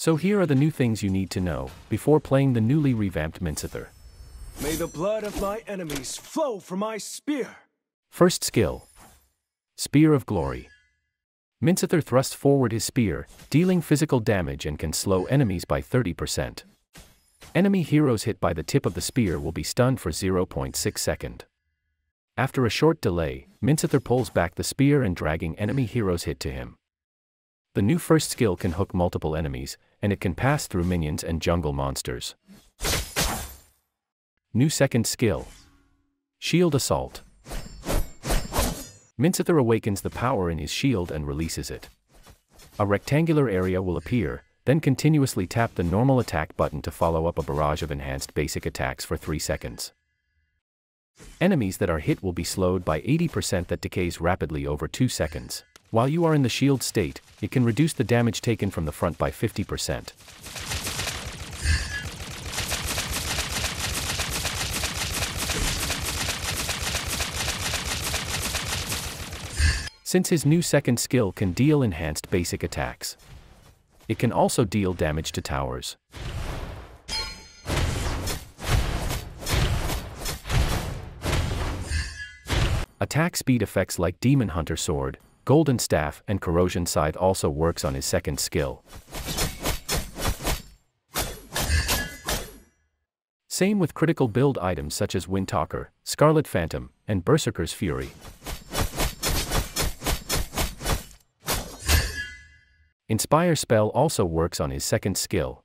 So here are the new things you need to know before playing the newly revamped Minsitthar. May the blood of my enemies flow from my spear! First skill. Spear of Glory. Minsitthar thrusts forward his spear, dealing physical damage and can slow enemies by 30%. Enemy heroes hit by the tip of the spear will be stunned for 0.6 seconds. After a short delay, Minsitthar pulls back the spear and dragging enemy heroes hit to him. The new first skill can hook multiple enemies, and it can pass through minions and jungle monsters. New second skill. Shield Assault. Minsitthar awakens the power in his shield and releases it. A rectangular area will appear, then continuously tap the normal attack button to follow up a barrage of enhanced basic attacks for 3 seconds. Enemies that are hit will be slowed by 80% that decays rapidly over 2 seconds. While you are in the shield state, it can reduce the damage taken from the front by 50%. Since his new second skill can deal enhanced basic attacks, it can also deal damage to towers. Attack speed effects like Demon Hunter Sword, Golden Staff and Corrosion Scythe also works on his second skill. Same with critical build items such as Windtalker, Scarlet Phantom, and Berserker's Fury. Inspire spell also works on his second skill.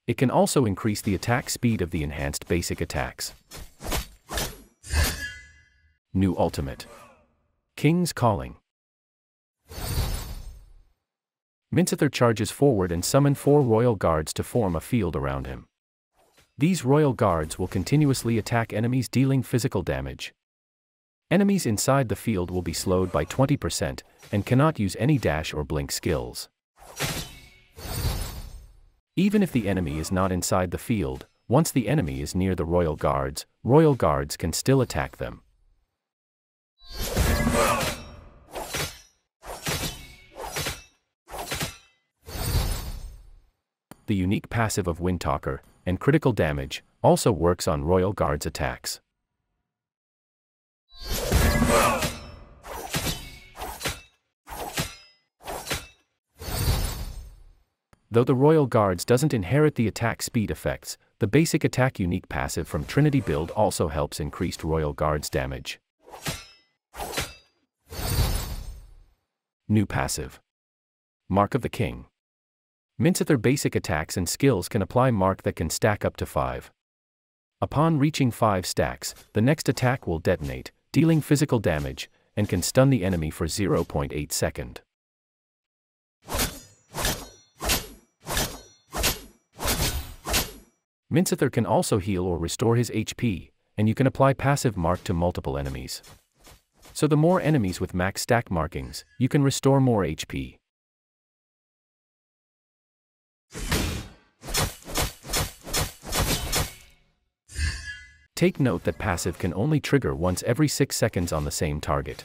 It can also increase the attack speed of the enhanced basic attacks. New ultimate. King's Calling. Minsitthar charges forward and summon 4 royal guards to form a field around him. These royal guards will continuously attack enemies dealing physical damage. Enemies inside the field will be slowed by 20% and cannot use any dash or blink skills. Even if the enemy is not inside the field, once the enemy is near the royal guards can still attack them. The unique passive of Windtalker and critical damage also works on royal guards attacks. Though the royal guards doesn't inherit the attack speed effects, the basic attack unique passive from Trinity build also helps increased royal guards damage. New passive. Mark of the King. Minsitthar basic attacks and skills can apply mark that can stack up to 5. Upon reaching 5 stacks, the next attack will detonate, dealing physical damage, and can stun the enemy for 0.8 seconds. Minsitthar can also heal or restore his HP, and you can apply passive mark to multiple enemies. So the more enemies with max stack markings, you can restore more HP. Take note that passive can only trigger once every 6 seconds on the same target.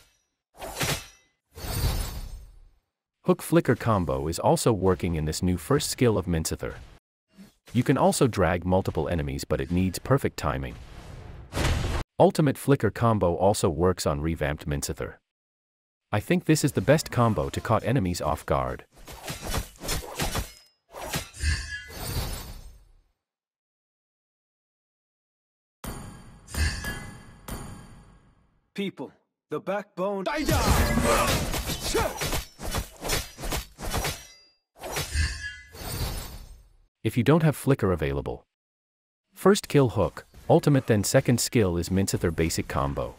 Hook Flicker combo is also working in this new first skill of Minsitthar. You can also drag multiple enemies, but it needs perfect timing. Ultimate Flicker combo also works on revamped Minsitthar. I think this is the best combo to caught enemies off guard. People, the backbone. If you don't have Flicker available, first kill Hook, ultimate then second skill is Minsitthar basic combo.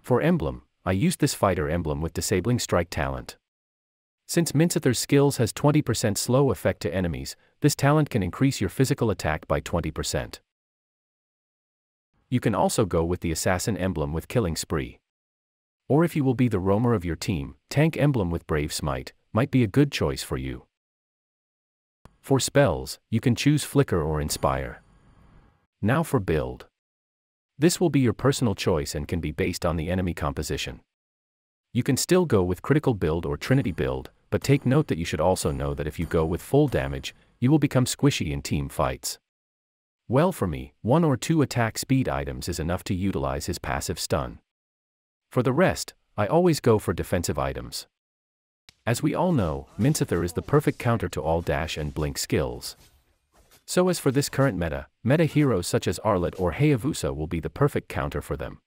For emblem, I used this fighter emblem with disabling strike talent. Since Minsithar's skills has 20% slow effect to enemies, this talent can increase your physical attack by 20%. You can also go with the assassin emblem with killing spree. Or if you will be the roamer of your team, tank emblem with brave smite might be a good choice for you. For spells, you can choose Flicker or Inspire. Now for build. This will be your personal choice and can be based on the enemy composition. You can still go with critical build or Trinity build, but take note that you should also know that if you go with full damage, you will become squishy in team fights. Well, for me, 1 or 2 attack speed items is enough to utilize his passive stun. For the rest, I always go for defensive items. As we all know, Minsitthar is the perfect counter to all dash and blink skills. So as for this current meta heroes such as Arlet or Hayabusa will be the perfect counter for them.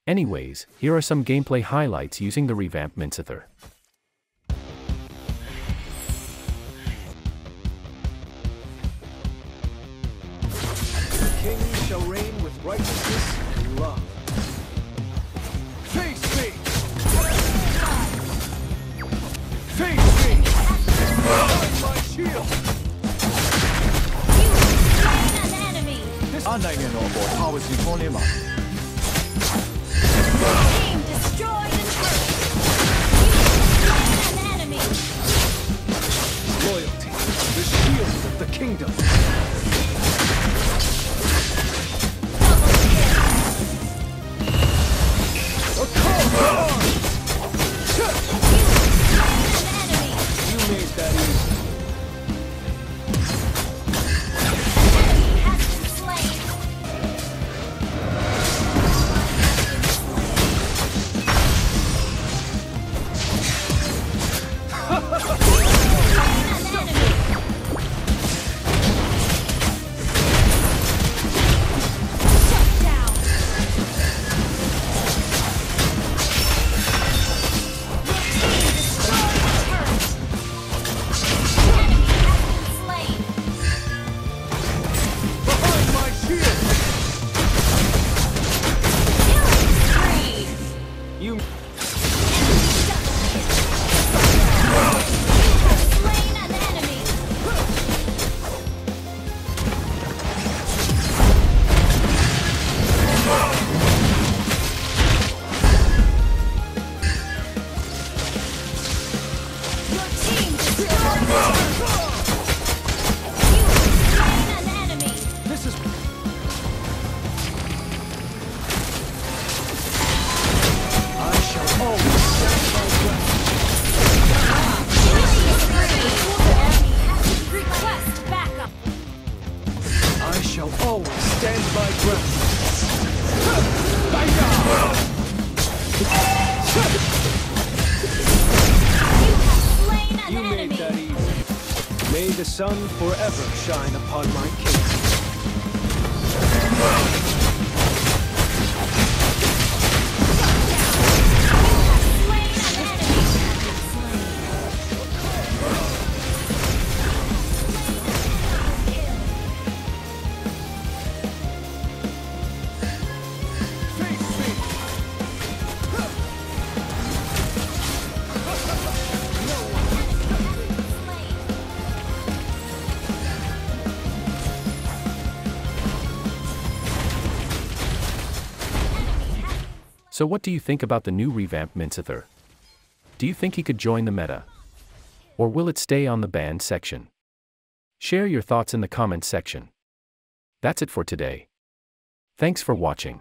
Anyways, here are some gameplay highlights using the Revamp Minsitthar. The king shall reign with righteousness and love. Face me! Face me! Behind my shield! Team destroyed and hurt. You slain an enemy. Loyalty, the shield of the kingdom. A call for arms! You slain an enemy. You made that easy. Enemy has been slain. I shall always stand my ground. You made that easy. May the sun forever shine upon my kingdom. So what do you think about the new Revamp Minsitthar? Do you think he could join the meta? Or will it stay on the banned section? Share your thoughts in the comments section. That's it for today. Thanks for watching.